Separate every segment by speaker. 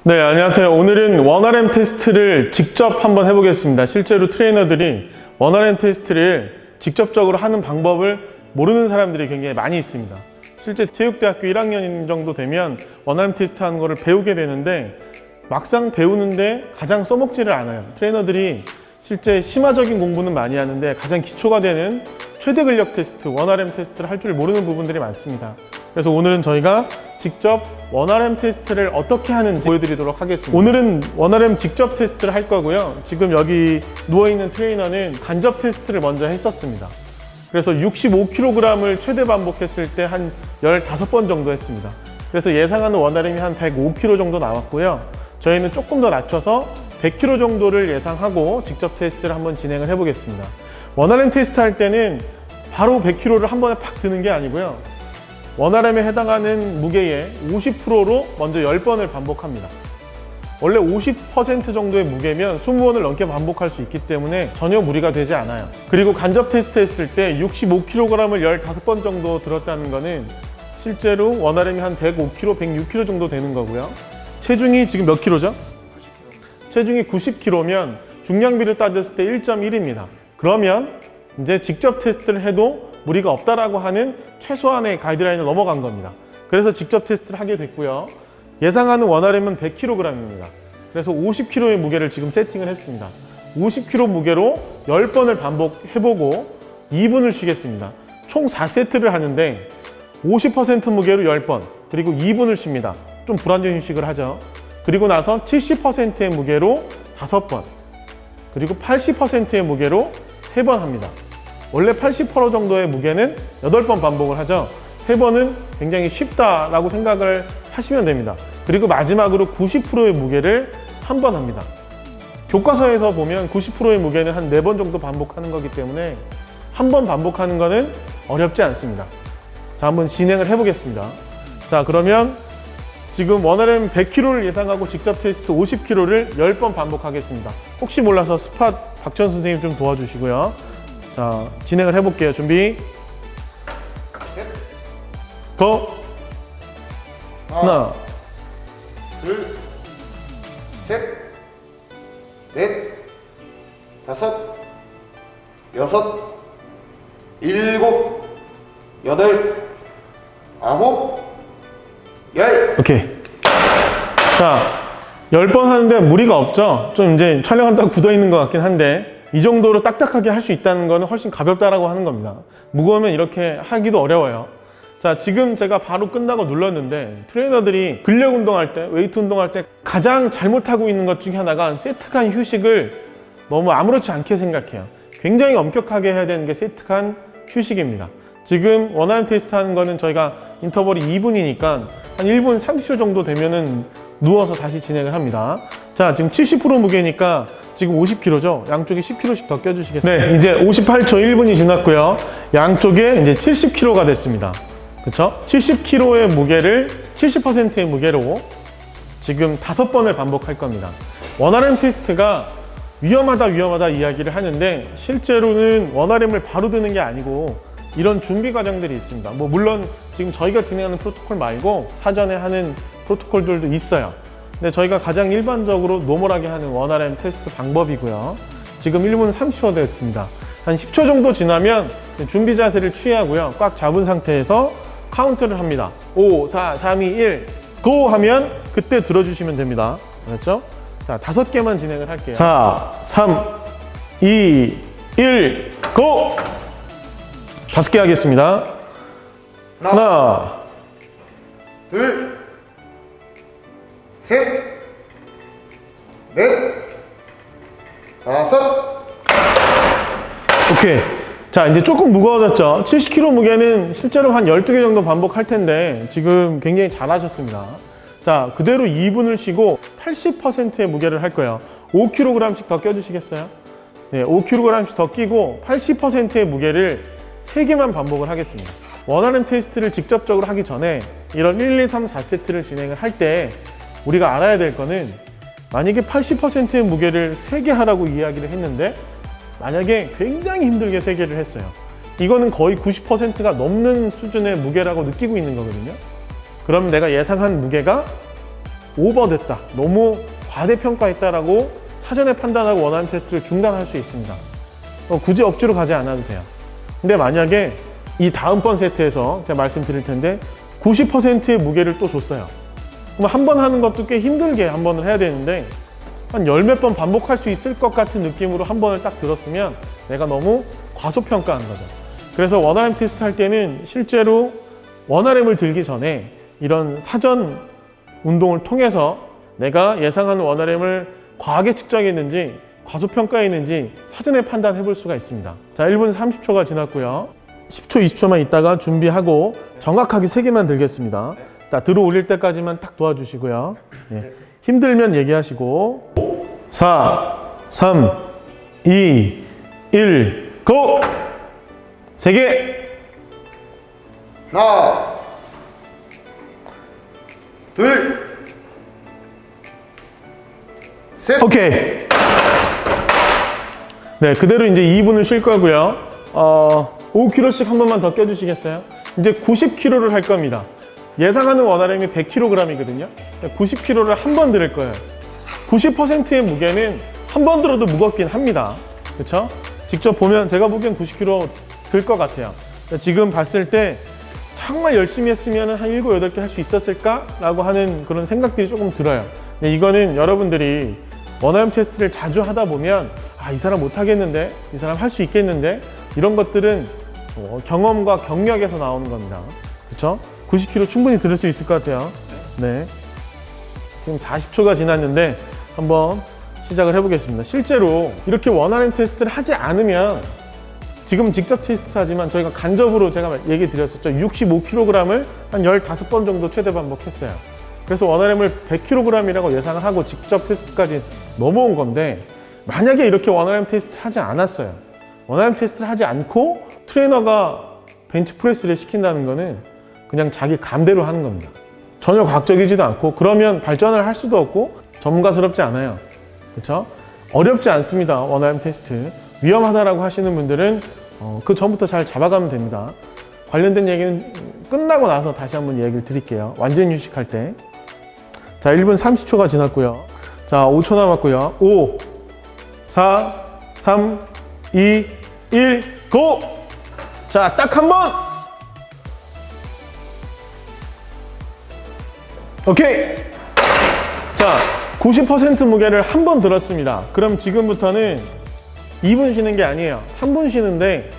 Speaker 1: 네, 안녕하세요. 오늘은 원RM 테스트를 직접 한번 해보겠습니다. 실제로 트레이너들이 원RM 테스트를 직접적으로 하는 방법을 모르는 사람들이 굉장히 많이 있습니다. 실제 체육대학교 1학년 정도 되면 원RM 테스트 하는 거를 배우게 되는데 막상 배우는데 가장 써먹지를 않아요. 트레이너들이 실제 심화적인 공부는 많이 하는데 가장 기초가 되는 최대 근력 테스트, 원RM 테스트를 할 줄 모르는 부분들이 많습니다. 그래서 오늘은 저희가 직접 원RM 테스트를 어떻게 하는지 보여드리도록 하겠습니다. 오늘은 원RM 직접 테스트를 할 거고요. 지금 여기 누워있는 트레이너는 간접 테스트를 먼저 했었습니다. 그래서 65kg을 최대 반복했을 때 한 15번 정도 했습니다. 그래서 예상하는 원RM이 한 105kg 정도 나왔고요. 저희는 조금 더 낮춰서 100kg 정도를 예상하고 직접 테스트를 한번 진행을 해보겠습니다. 원RM 테스트 할 때는 바로 100kg를 한 번에 팍 드는 게 아니고요. 원RM에 해당하는 무게의 50%로 먼저 10번을 반복합니다. 원래 50% 정도의 무게면 20번을 넘게 반복할 수 있기 때문에 전혀 무리가 되지 않아요. 그리고 간접 테스트 했을 때 65kg을 15번 정도 들었다는 거는 실제로 원RM이 한 105kg, 106kg 정도 되는 거고요. 체중이 지금 몇 킬로죠? 체중이 90kg면 중량비를 따졌을 때 1.1입니다. 그러면 이제 직접 테스트를 해도 무리가 없다라고 하는 최소한의 가이드라인을 넘어간 겁니다. 그래서 직접 테스트를 하게 됐고요. 예상하는 원RM은 100kg입니다. 그래서 50kg의 무게를 지금 세팅을 했습니다. 50kg 무게로 10번을 반복해보고 2분을 쉬겠습니다. 총 4세트를 하는데 50% 무게로 10번, 그리고 2분을 쉽니다. 좀 불안정 휴식을 하죠. 그리고 나서 70%의 무게로 5번, 그리고 80%의 무게로 3번 합니다. 원래 80% 정도의 무게는 8번 반복을 하죠. 3번은 굉장히 쉽다라고 생각을 하시면 됩니다. 그리고 마지막으로 90%의 무게를 한 번 합니다. 교과서에서 보면 90%의 무게는 한 4번 정도 반복하는 거기 때문에 한 번 반복하는 거는 어렵지 않습니다. 자, 한번 진행을 해보겠습니다. 자, 그러면 지금 원RM 100kg를 예상하고 직접 테스트 50kg를 10번 반복하겠습니다. 혹시 몰라서 스팟 박천 선생님 좀 도와주시고요. 자, 진행을 해볼게요. 준비. 고! 하나,
Speaker 2: 둘, 셋, 넷, 다섯, 여섯, 일곱, 여덟, 아홉, 열.
Speaker 1: 오케이. 자, 10번 하는데 무리가 없죠? 좀 이제 촬영한다고 굳어있는 것 같긴 한데 이 정도로 딱딱하게 할 수 있다는 거는 훨씬 가볍다라고 하는 겁니다. 무거우면 이렇게 하기도 어려워요. 자, 지금 제가 바로 끝나고 눌렀는데 트레이너들이 근력 운동할 때, 웨이트 운동할 때 가장 잘못하고 있는 것 중에 하나가 세트 간 휴식을 너무 아무렇지 않게 생각해요. 굉장히 엄격하게 해야 되는 게 세트 간 휴식입니다. 지금 원RM 테스트 하는 거는 저희가 인터벌이 2분이니까 한 1분 30초 정도 되면은 누워서 다시 진행을 합니다. 자, 지금 70% 무게니까 지금 50kg죠. 양쪽에 10kg씩 더 껴주시겠어요? 네, 이제 58초 1분이 지났고요. 양쪽에 이제 70kg가 됐습니다. 그쵸? 70kg의 무게를 70%의 무게로 지금 5번을 반복할 겁니다. 원RM 테스트가 위험하다 이야기를 하는데 실제로는 원RM을 바로 드는 게 아니고 이런 준비 과정들이 있습니다. 뭐 물론 지금 저희가 진행하는 프로토콜 말고 사전에 하는 프로토콜들도 있어요. 근데 저희가 가장 일반적으로 노멀하게 하는 원RM 테스트 방법이고요. 지금 1분 30초 됐습니다. 한 10초 정도 지나면 준비 자세를 취하고요. 꽉 잡은 상태에서 카운트를 합니다. 5, 4, 3, 2, 1, 고! 하면 그때 들어주시면 됩니다. 알았죠? 자, 5개만 진행을 할게요. 4, 3, 2, 1, 고! 5개 하겠습니다. 하나,
Speaker 2: 둘, 셋, 넷, 다섯.
Speaker 1: 오케이. 자, 이제 조금 무거워졌죠? 70kg 무게는 실제로 한 12개 정도 반복할 텐데 지금 굉장히 잘하셨습니다. 자, 그대로 2분을 쉬고 80%의 무게를 할 거예요. 5kg씩 더 껴주시겠어요? 네, 5kg씩 더 끼고 80%의 무게를 3개만 반복을 하겠습니다. 원RM 테스트를 직접적으로 하기 전에 이런 1, 2, 3, 4세트를 진행을 할 때 우리가 알아야 될 거는 만약에 80%의 무게를 3개 하라고 이야기를 했는데 만약에 굉장히 힘들게 3개를 했어요. 이거는 거의 90%가 넘는 수준의 무게라고 느끼고 있는 거거든요. 그럼 내가 예상한 무게가 오버됐다, 너무 과대평가했다라고 사전에 판단하고 원하는 테스트를 중단할 수 있습니다. 굳이 억지로 가지 않아도 돼요. 근데 만약에 이 다음번 세트에서 제가 말씀드릴 텐데 90%의 무게를 또 줬어요. 그럼 한 번 하는 것도 꽤 힘들게 한 번을 해야 되는데 한 열 몇 번 반복할 수 있을 것 같은 느낌으로 한 번을 딱 들었으면 내가 너무 과소평가한 거죠. 그래서 원RM 테스트 할 때는 실제로 원RM을 들기 전에 이런 사전 운동을 통해서 내가 예상하는 원RM을 과하게 측정했는지 과소평가했는지 사전에 판단해 볼 수가 있습니다. 자, 1분 30초가 지났고요. 10초, 20초만 있다가 준비하고 정확하게 3개만 들겠습니다. 자, 들어 올릴 때까지만 딱 도와주시고요. 예. 힘들면 얘기하시고 4, 3, 2, 1, 고! 3개!
Speaker 2: 하나, 둘, 셋.
Speaker 1: 오케이. 네, 그대로 이제 2분을 쉴 거고요. 5kg씩 한 번만 더 껴주시겠어요? 이제 90kg를 할 겁니다. 예상하는 원RM이 100kg이거든요. 90kg를 한 번 들을 거예요. 90%의 무게는 한 번 들어도 무겁긴 합니다. 그렇죠? 직접 보면 제가 보기엔 90kg 들 것 같아요. 지금 봤을 때 정말 열심히 했으면 한 7, 8개 할 수 있었을까라고 하는 그런 생각들이 조금 들어요. 근데 이거는 여러분들이 원RM 테스트를 자주 하다 보면 이 사람 못하겠는데, 이 사람 할 수 있겠는데, 이런 것들은 경험과 경력에서 나오는 겁니다. 그렇죠? 90kg 충분히 들을 수 있을 것 같아요. 네. 지금 40초가 지났는데 한번 시작을 해보겠습니다. 실제로 이렇게 원RM 테스트를 하지 않으면 지금 직접 테스트 하지만 저희가 간접으로 제가 얘기 드렸었죠. 65kg을 한 15번 정도 최대 반복했어요. 그래서 원RM을 100kg이라고 예상을 하고 직접 테스트까지 넘어온 건데, 만약에 이렇게 원RM 테스트를 하지 않았어요. 원RM 테스트를 하지 않고 트레이너가 벤치프레스를 시킨다는 거는 그냥 자기 감대로 하는 겁니다. 전혀 과학적이지도 않고, 그러면 발전을 할 수도 없고 전문가스럽지 않아요. 그렇죠? 어렵지 않습니다. 원RM 테스트. 위험하다라고 하시는 분들은 그 전부터 잘 잡아가면 됩니다. 관련된 얘기는 끝나고 나서 다시 한번 얘기를 드릴게요. 완전 휴식할 때. 자, 1분 30초가 지났고요. 자, 5초 남았고요. 5, 4, 3, 2, 1, 고! 자, 딱 한 번! 오케이! 자, 90% 무게를 한 번 들었습니다. 그럼 지금부터는 2분 쉬는 게 아니에요. 3분 쉬는데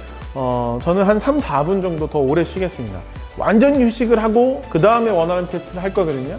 Speaker 1: 저는 한 3, 4분 정도 더 오래 쉬겠습니다. 완전 휴식을 하고 그 다음에 원활한 테스트를 할 거거든요.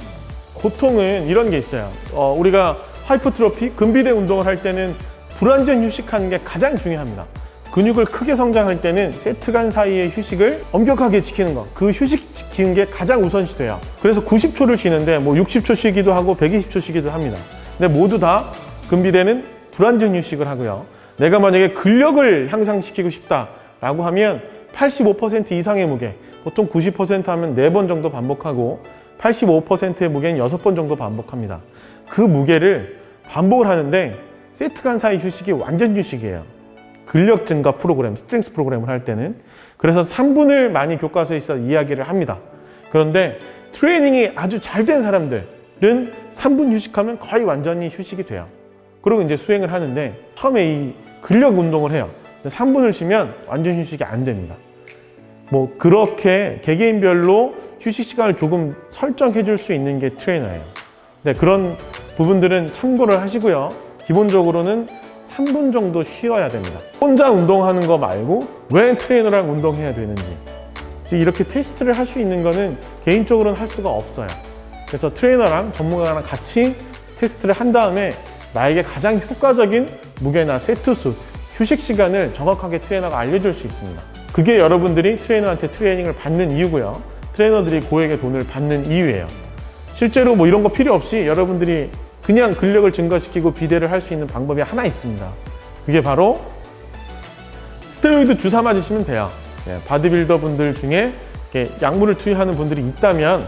Speaker 1: 보통은 이런 게 있어요. 우리가 하이퍼트로피, 근비대 운동을 할 때는 불완전 휴식하는 게 가장 중요합니다. 근육을 크게 성장할 때는 세트 간 사이의 휴식을 엄격하게 지키는 거, 그 휴식 지키는 게 가장 우선시 돼요. 그래서 90초를 쉬는데 뭐 60초 쉬기도 하고 120초 쉬기도 합니다. 근데 모두 다 근비대는 불완전 휴식을 하고요. 내가 만약에 근력을 향상시키고 싶다라고 하면 85% 이상의 무게, 보통 90% 하면 4번 정도 반복하고 85%의 무게는 6번 정도 반복합니다. 그 무게를 반복을 하는데 세트 간 사이 휴식이 완전 휴식이에요. 근력 증가 프로그램, 스트렝스 프로그램을 할 때는. 그래서 3분을 많이 교과서에 있어 이야기를 합니다. 그런데 트레이닝이 아주 잘 된 사람들은 3분 휴식하면 거의 완전히 휴식이 돼요. 그리고 이제 수행을 하는데 처음에 이 근력 운동을 해요. 3분을 쉬면 완전 휴식이 안 됩니다. 뭐 그렇게 개개인별로 휴식 시간을 조금 설정해 줄 수 있는 게 트레이너예요. 네, 그런 부분들은 참고를 하시고요. 기본적으로는 3분 정도 쉬어야 됩니다. 혼자 운동하는 거 말고 왜 트레이너랑 운동해야 되는지, 이렇게 테스트를 할 수 있는 거는 개인적으로는 할 수가 없어요. 그래서 트레이너랑 전문가랑 같이 테스트를 한 다음에 나에게 가장 효과적인 무게나 세트 수, 휴식 시간을 정확하게 트레이너가 알려줄 수 있습니다. 그게 여러분들이 트레이너한테 트레이닝을 받는 이유고요. 트레이너들이 고액의 돈을 받는 이유예요. 실제로 뭐 이런 거 필요 없이 여러분들이 그냥 근력을 증가시키고 비대를 할 수 있는 방법이 하나 있습니다. 그게 바로 스테로이드 주사 맞으시면 돼요. 바디빌더 분들 중에 약물을 투여하는 분들이 있다면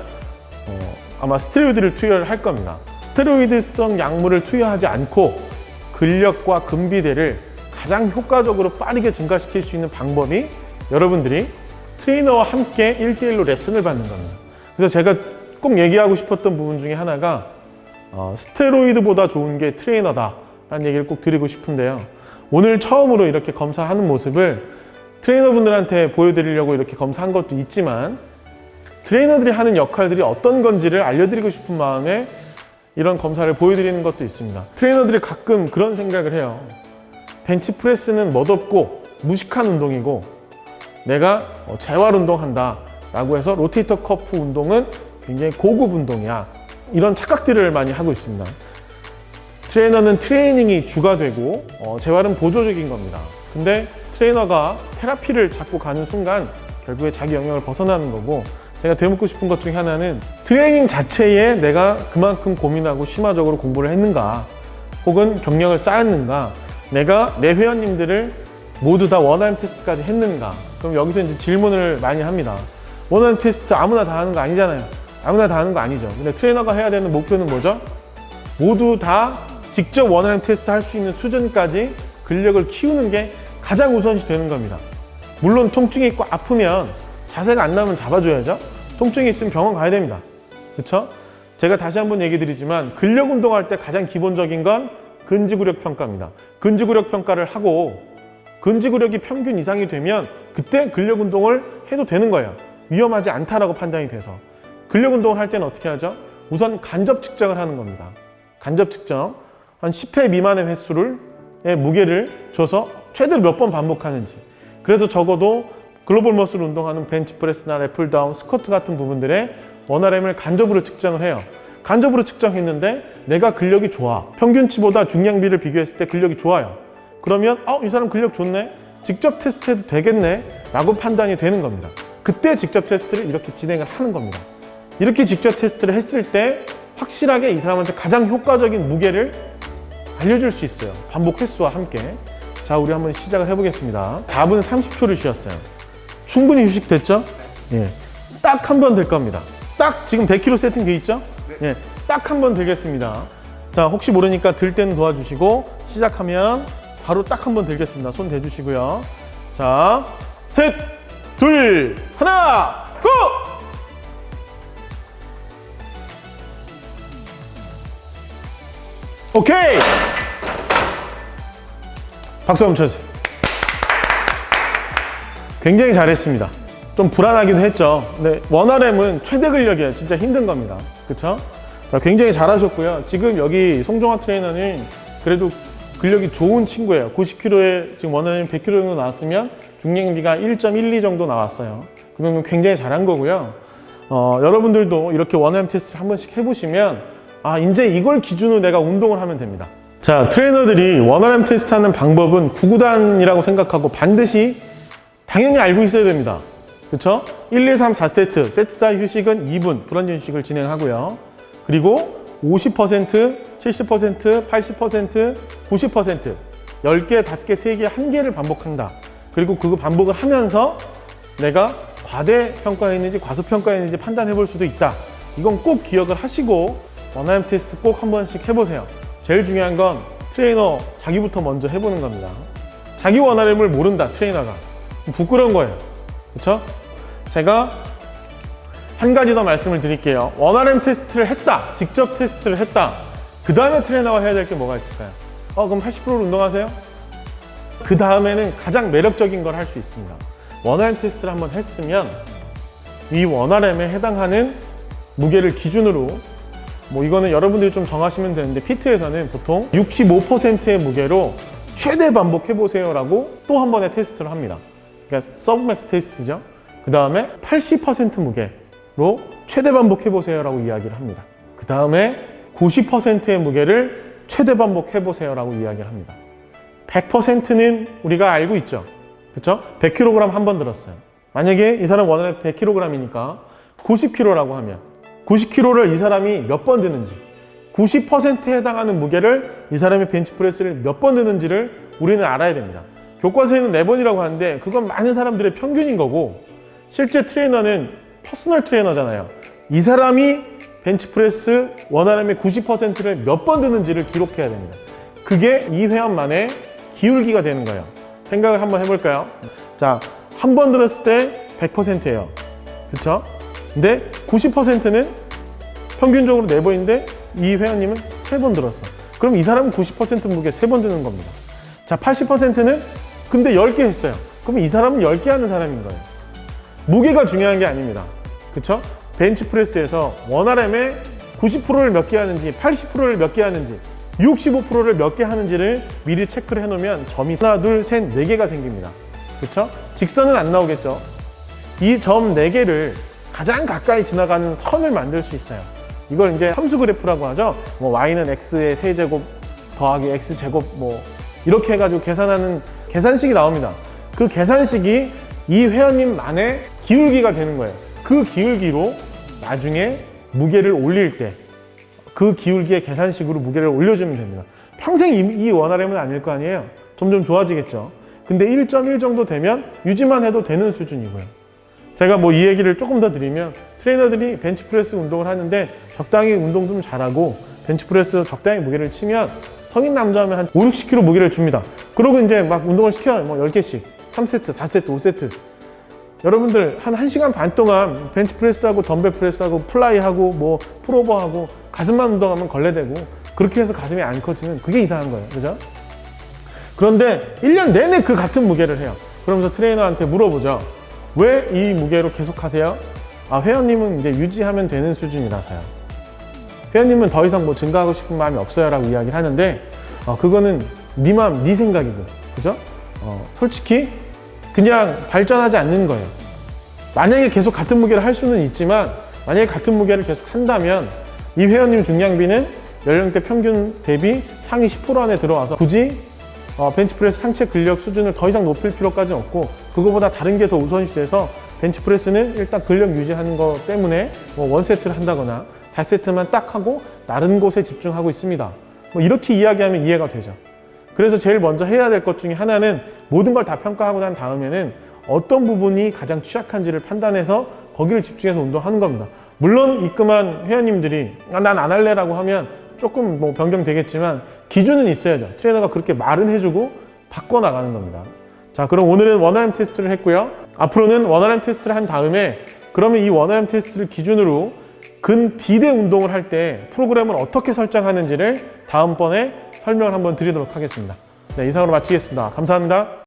Speaker 1: 아마 스테로이드를 투여를 할 겁니다. 스테로이드성 약물을 투여하지 않고 근력과 근비대를 가장 효과적으로 빠르게 증가시킬 수 있는 방법이 여러분들이 트레이너와 함께 1대1로 레슨을 받는 겁니다. 그래서 제가 꼭 얘기하고 싶었던 부분 중에 하나가 스테로이드보다 좋은 게 트레이너다 라는 얘기를 꼭 드리고 싶은데요. 오늘 처음으로 이렇게 검사하는 모습을 트레이너분들한테 보여드리려고 이렇게 검사한 것도 있지만, 트레이너들이 하는 역할들이 어떤 건지를 알려드리고 싶은 마음에 이런 검사를 보여드리는 것도 있습니다. 트레이너들이 가끔 그런 생각을 해요. 벤치프레스는 멋없고 무식한 운동이고 내가 재활 운동한다 라고 해서 로테이터 커프 운동은 굉장히 고급 운동이야, 이런 착각들을 많이 하고 있습니다. 트레이너는 트레이닝이 주가 되고 재활은 보조적인 겁니다. 근데 트레이너가 테라피를 잡고 가는 순간 결국에 자기 영역을 벗어나는 거고, 제가 되묻고 싶은 것 중에 하나는 트레이닝 자체에 내가 그만큼 고민하고 심화적으로 공부를 했는가, 혹은 경력을 쌓았는가, 내가 내 회원님들을 모두 다 원아임 테스트까지 했는가. 그럼 여기서 이제 질문을 많이 합니다. 원아임 테스트 아무나 다 하는 거 아니잖아요. 아무나 다 하는 거 아니죠. 근데 트레이너가 해야 되는 목표는 뭐죠? 모두 다 직접 원아임 테스트 할 수 있는 수준까지 근력을 키우는 게 가장 우선시 되는 겁니다. 물론 통증이 있고 아프면 자세가 안 나오면 잡아줘야죠. 통증이 있으면 병원 가야 됩니다. 그렇죠? 제가 다시 한번 얘기 드리지만, 근력 운동할 때 가장 기본적인 건 근지구력 평가입니다. 근지구력 평가를 하고 근지구력이 평균 이상이 되면 그때 근력 운동을 해도 되는 거예요. 위험하지 않다라고 판단이 돼서. 근력 운동을 할 때는 어떻게 하죠? 우선 간접 측정을 하는 겁니다. 간접 측정. 한 10회 미만의 횟수를 무게를 줘서 최대로 몇 번 반복하는지. 그래서 적어도 글로벌 머슬 운동하는 벤치프레스나 랩풀다운, 스쿼트 같은 부분들의 원RM을 간접으로 측정을 해요. 간접으로 측정했는데 내가 근력이 좋아, 평균치보다 중량비를 비교했을 때 근력이 좋아요. 그러면 이 사람 근력 좋네, 직접 테스트해도 되겠네 라고 판단이 되는 겁니다. 그때 직접 테스트를 이렇게 진행을 하는 겁니다. 이렇게 직접 테스트를 했을 때 확실하게 이 사람한테 가장 효과적인 무게를 알려줄 수 있어요. 반복 횟수와 함께. 자, 우리 한번 시작을 해보겠습니다. 4분 30초를 쉬었어요. 충분히 휴식됐죠? 예. 딱 한 번 될 겁니다. 딱 지금 100kg 세팅 돼 있죠? 예. 딱 한 번 들겠습니다. 자, 혹시 모르니까 들 때는 도와주시고, 시작하면 바로 딱 한 번 들겠습니다. 손 대주시고요. 자, 셋, 둘, 하나, 고! 오케이! 박수 한번 쳐주세요. 굉장히 잘했습니다. 좀 불안하기도 했죠. 근데 원RM은 최대 근력이에요. 진짜 힘든 겁니다. 그쵸? 굉장히 잘하셨고요. 지금 여기 송종화 트레이너는 그래도 근력이 좋은 친구예요. 90kg에 지금 원RM 100kg 정도 나왔으면 중량비가 1.12 정도 나왔어요. 그 정도면 굉장히 잘한 거고요. 여러분들도 이렇게 원RM 테스트를 한 번씩 해보시면, 이제 이걸 기준으로 내가 운동을 하면 됩니다. 자, 트레이너들이 원RM 테스트 하는 방법은 구구단이라고 생각하고 반드시 당연히 알고 있어야 됩니다. 그렇죠? 1, 2, 3, 4세트, 세트사 휴식은 2분, 불완전 휴식을 진행하고요. 그리고 50%, 70%, 80%, 90%, 10개, 5개, 3개, 1개를 반복한다. 그리고 그거 반복을 하면서 내가 과대평가했는지 과소평가했는지 판단해 볼 수도 있다. 이건 꼭 기억을 하시고 원RM 테스트 꼭 한 번씩 해보세요. 제일 중요한 건 트레이너 자기부터 먼저 해보는 겁니다. 자기 원RM을 모른다, 트레이너가. 부끄러운 거예요. 그렇죠? 제가 한 가지 더 말씀을 드릴게요. 원RM 테스트를 했다, 직접 테스트를 했다. 그 다음에 트레이너가 해야 될 게 뭐가 있을까요? 그럼 80%를 운동하세요? 그 다음에는 가장 매력적인 걸 할 수 있습니다. 원RM 테스트를 한번 했으면 이 원RM에 해당하는 무게를 기준으로, 이거는 여러분들이 좀 정하시면 되는데, 피트에서는 보통 65%의 무게로 최대 반복해보세요 라고 또 한 번의 테스트를 합니다. 그러니까 서브맥스 테스트죠. 그 다음에 80% 무게로 최대 반복해보세요 라고 이야기를 합니다. 그 다음에 90%의 무게를 최대 반복해보세요 라고 이야기를 합니다. 100%는 우리가 알고 있죠. 그렇죠? 100kg 한 번 들었어요. 만약에 이 사람 원래 100kg이니까 90kg라고 하면 90kg를 이 사람이 몇 번 드는지, 90%에 해당하는 무게를 이 사람이 벤치프레스를 몇 번 드는지를 우리는 알아야 됩니다. 교과서에는 4번이라고 하는데 그건 많은 사람들의 평균인 거고, 실제 트레이너는 퍼스널 트레이너잖아요. 이 사람이 벤치프레스 원RM의 90%를 몇 번 드는지를 기록해야 됩니다. 그게 이 회원만의 기울기가 되는 거예요. 생각을 한번 해볼까요? 자, 한 번 들었을 때 100%예요. 그쵸? 근데 90%는 평균적으로 4번인데 이 회원님은 3번 들었어. 그럼 이 사람은 90% 무게 3번 드는 겁니다. 자, 80%는 근데 10개 했어요. 그럼 이 사람은 10개 하는 사람인 거예요. 무게가 중요한 게 아닙니다. 그쵸? 벤치프레스에서 원RM의 90%를 몇 개 하는지, 80%를 몇 개 하는지, 65%를 몇 개 하는지를 미리 체크를 해놓으면 점이 하나, 둘, 셋, 4개가 생깁니다. 그쵸? 직선은 안 나오겠죠? 이 점 4개를 가장 가까이 지나가는 선을 만들 수 있어요. 이걸 이제 함수 그래프라고 하죠. 뭐 y는 x의 세제곱 더하기 x제곱 뭐 이렇게 해가지고 계산하는 계산식이 나옵니다. 그 계산식이 이 회원님만의 기울기가 되는 거예요. 그 기울기로 나중에 무게를 올릴 때 그 기울기의 계산식으로 무게를 올려주면 됩니다. 평생 이 원RM은 아닐 거 아니에요. 점점 좋아지겠죠. 근데 1.1 정도 되면 유지만 해도 되는 수준이고요. 제가 뭐 이 얘기를 조금 더 드리면 트레이너들이 벤치프레스 운동을 하는데 적당히 운동 좀 잘하고 벤치프레스 적당히 무게를 치면 성인 남자면 한 5, 60kg 무게를 줍니다. 그러고 이제 막 운동을 시켜요. 뭐 10개씩 3세트, 4세트, 5세트. 여러분들 한 1시간 반 동안 벤치프레스하고 덤벨 프레스하고 플라이하고 뭐 풀오버하고 가슴만 운동하면 걸레대고 그렇게 해서 가슴이 안 커지면 그게 이상한 거예요. 그죠? 그런데 1년 내내 그 같은 무게를 해요. 그러면서 트레이너한테 물어보죠. 왜 이 무게로 계속 하세요? 아, 회원님은 이제 유지하면 되는 수준이라서요. 회원님은 더 이상 뭐 증가하고 싶은 마음이 없어요 라고 이야기를 하는데 그거는 네 마음, 네 생각이고 그죠? 솔직히 그냥 발전하지 않는 거예요. 만약에 계속 같은 무게를 할 수는 있지만 만약에 같은 무게를 계속 한다면 이 회원님 중량비는 연령대 평균 대비 상위 10% 안에 들어와서 굳이 벤치프레스 상체 근력 수준을 더 이상 높일 필요까지는 없고 그거보다 다른 게 더 우선시 돼서 벤치프레스는 일단 근력 유지하는 것 때문에 뭐 1세트를 한다거나 4세트만 딱 하고 다른 곳에 집중하고 있습니다. 뭐 이렇게 이야기하면 이해가 되죠. 그래서 제일 먼저 해야 될 것 중에 하나는 모든 걸 다 평가하고 난 다음에는 어떤 부분이 가장 취약한지를 판단해서 거기를 집중해서 운동하는 겁니다. 물론 입금한 회원님들이 난 안 할래라고 하면 조금 뭐 변경되겠지만 기준은 있어야죠. 트레이너가 그렇게 말은 해주고 바꿔나가는 겁니다. 자, 그럼 오늘은 원RM 테스트를 했고요. 앞으로는 원RM 테스트를 한 다음에 그러면 이 원RM 테스트를 기준으로 근 비대 운동을 할 때 프로그램을 어떻게 설정하는지를 다음번에 설명을 한번 드리도록 하겠습니다. 네, 이상으로 마치겠습니다. 감사합니다.